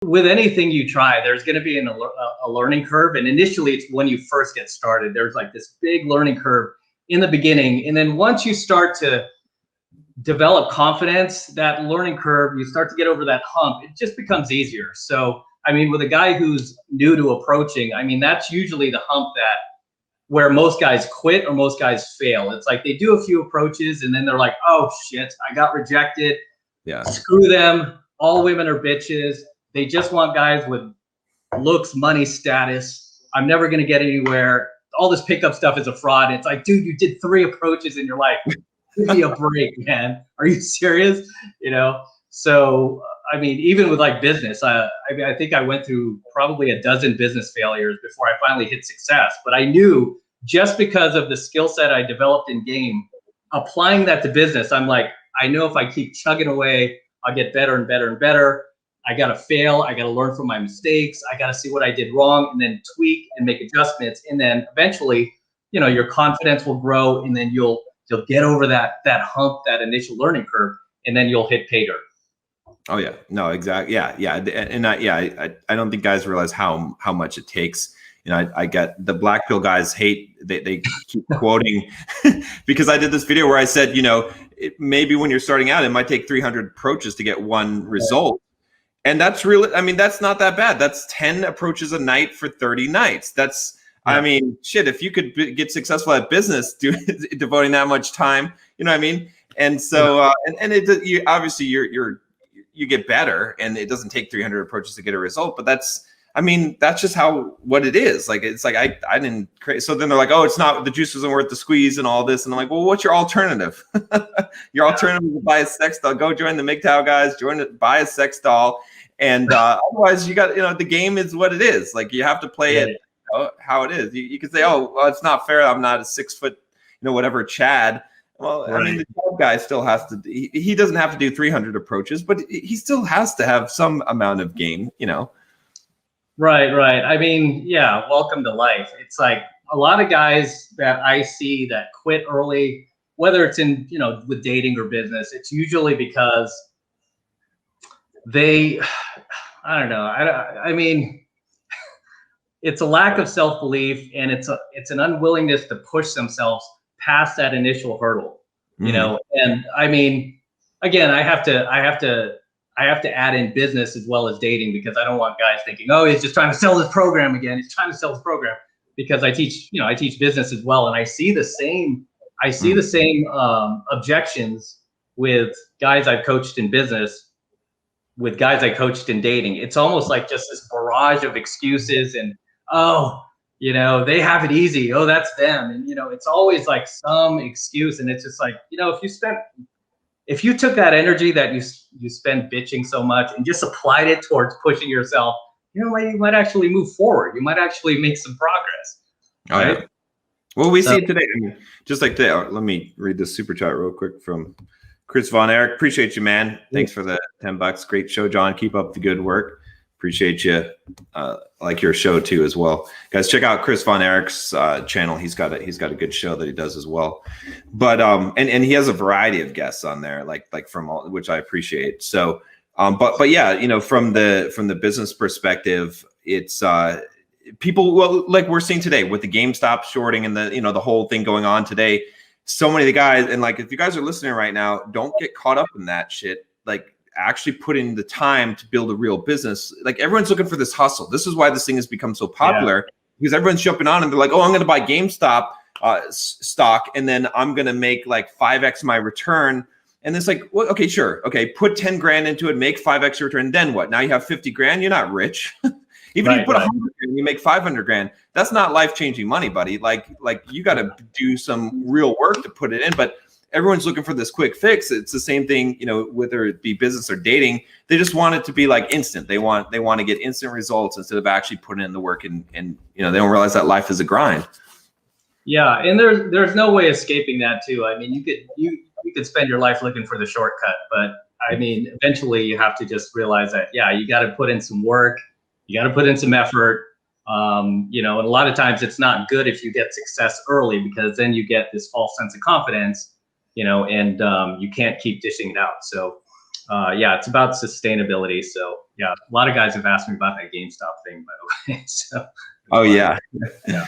with anything you try, there's going to be a learning curve. And initially, it's when you first get started. There's like this big learning curve in the beginning. And then once you start to develop confidence, that learning curve, you start to get over that hump, it just becomes easier. So, I mean, with a guy who's new to approaching, I mean, that's usually the hump where most guys quit or most guys fail. It's like they do a few approaches and then they're like, oh shit, I got rejected. Yeah. Screw them. All women are bitches. They just want guys with looks, money, status. I'm never going to get anywhere. All this pickup stuff is a fraud. It's like, dude, you did 3 approaches in your life. Give me a break, man. Are you serious? You know? So, I mean, even with like business, I think I went through probably a dozen business failures before I finally hit success. But I knew just because of the skill set I developed in game, applying that to business, I'm like, I know if I keep chugging away, I'll get better and better and better. I got to fail. I got to learn from my mistakes. I got to see what I did wrong and then tweak and make adjustments. And then eventually, you know, your confidence will grow and then you'll get over that hump, that initial learning curve, and then you'll hit pay dirt. Oh yeah, no, exactly. Yeah. And I don't think guys realize how much it takes. You know, I get the black pill guys hate, they keep quoting because I did this video where I said, you know, maybe when you're starting out, it might take 300 approaches to get one result. And that's really, I mean, that's not that bad. That's 10 approaches a night for 30 nights. That's, yeah. I mean, shit, if you could get successful at business, devoting that much time, you know what I mean? And so, you obviously you get better and it doesn't take 300 approaches to get a result, but that's just what it is. Like, it's like, I didn't create. So then they're like, oh, it's not, the juice isn't worth the squeeze and all this. And I'm like, well, what's your alternative? Your alternative is to buy a sex doll, go join the MGTOW guys, buy a sex doll. And otherwise you got, you know, the game is what it is. Like, you have to play it how it is. You can say, oh, well, it's not fair. I'm not a 6 foot, you know, whatever, Chad. Well, right. I mean, the job guy still has to, he doesn't have to do 300 approaches, but he still has to have some amount of game, you know? Right. I mean, yeah, welcome to life. It's like a lot of guys that I see that quit early, whether it's in, you know, with dating or business, it's usually because I don't know. I mean, it's a lack of self-belief and it's an unwillingness to push themselves past that initial hurdle, you know? And I mean, again, I have to add in business as well as dating because I don't want guys thinking, oh, he's just trying to sell this program again. He's trying to sell this program because I teach business as well. And I see the same objections with guys I've coached in business, with guys I coached in dating. It's almost like just this barrage of excuses and, oh, you know, they have it easy. Oh, that's them. And, you know, it's always like some excuse. And it's just like, you know, if you took that energy that you spend bitching so much and just applied it towards pushing yourself, you know, you might actually move forward. You might actually make some progress. Right? Oh, yeah. Well, we see it today. I mean, just like that. Let me read this super chat real quick from Chris Von Erich. Appreciate you, man. Thanks for the $10. Great show, John. Keep up the good work. Appreciate you. Like your show too as well, guys. Check out Chris Von Erich's channel. He's got a good show that he does as well. But and he has a variety of guests on there, like from all, which I appreciate. So but yeah, you know, from the business perspective, it's people, well, like we're seeing today with the GameStop shorting and the, you know, the whole thing going on today. So many of the guys, and like, if you guys are listening right now, don't get caught up in that shit. Like, actually put in the time to build a real business. Like, everyone's looking for this hustle. This is why this thing has become so popular, because everyone's jumping on and they're like, oh, I'm going to buy GameStop stock, and then I'm going to make like 5x my return. And it's like, well, okay, sure. Okay. Put 10 grand into it, make 5x return. Then what? Now you have 50 grand. You're not rich. Even if you put 100 grand, you make 500 grand. That's not life-changing money, buddy. Like you got to do some real work to put it in, but everyone's looking for this quick fix. It's the same thing, you know, whether it be business or dating. They just want it to be like instant. They want to get instant results instead of actually putting in the work, and you know, they don't realize that life is a grind. Yeah, and there's no way escaping that too. I mean, you could spend your life looking for the shortcut, but I mean, eventually you have to just realize that, yeah, you got to put in some work, you got to put in some effort. You know, and a lot of times it's not good if you get success early, because then you get this false sense of confidence, you know, and you can't keep dishing it out. So yeah, it's about sustainability. So yeah, a lot of guys have asked me about that GameStop thing, by the way. So oh yeah. yeah.